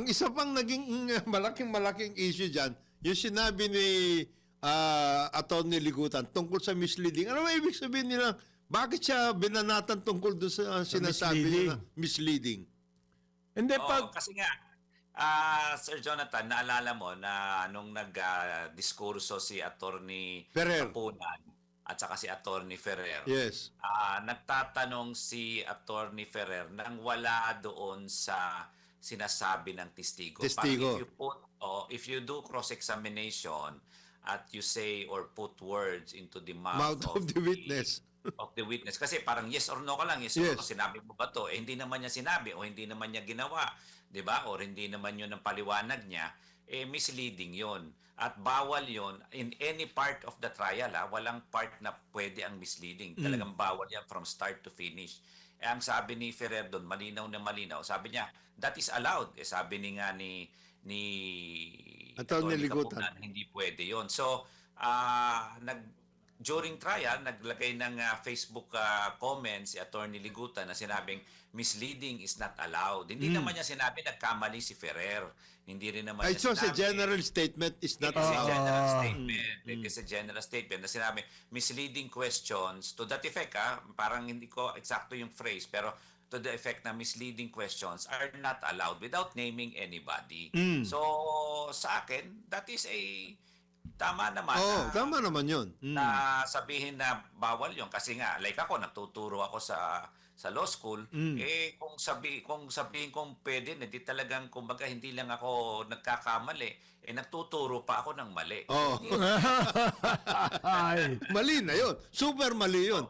Ang isa pang naging malaking issue dyan, yung sinabi ni Atty. Ligutan tungkol sa misleading. Ano ba ibig sabihin nila? Bakit siya binanatan tungkol doon sa sinasabi niya na misleading? Hindi, Kasi nga, Sir Jonathan, naalala mo na nung nag-diskurso si Attorney Ferrer. Kapunan at saka si Attorney Ferrer, Yes. nagtatanong si Attorney Ferrer nang wala doon sa sinasabi ng testigo. Testigo. Parang if you do cross-examination at you say or put words into the mouth Of the witness. Of the witness. Kasi parang yes or no ka lang, yes, Yes. or no, sinabi mo ba to? Hindi naman niya sinabi o hindi naman niya ginawa, 'di ba? Or hindi naman 'yun ang paliwanag niya, misleading 'yon. At bawal 'yon in any part of the trial, walang part na pwede ang misleading. Talagang bawal 'yan from start to finish. Ang sabi ni Ferrer doon, malinaw na malinaw. Sabi niya, that is allowed. Sabi ni Attorney Ligutan, Kapunan, hindi pwede 'yon. So, during trial, naglagay ng Facebook comment si Attorney Ligutan na sinabing misleading is not allowed. Hindi naman niya sinabi nagkamali si Ferrer. Hindi rin naman I niya chose a sinabi. general statement is not It is a allowed. general statement. It is a general statement na sinabi misleading questions to that effect. Parang hindi ko eksakto yung phrase pero to the effect na misleading questions are not allowed without naming anybody. So sa akin, that is a tama naman. Tama naman yun. Na sabihin na bawal yon kasi nga like ako nagtuturo ako sa law school kung sabihin kong pwede na di talagang kumbaga hindi lang ako nagkakamali nagtuturo pa ako ng mali. Mali na yun. Super mali yun.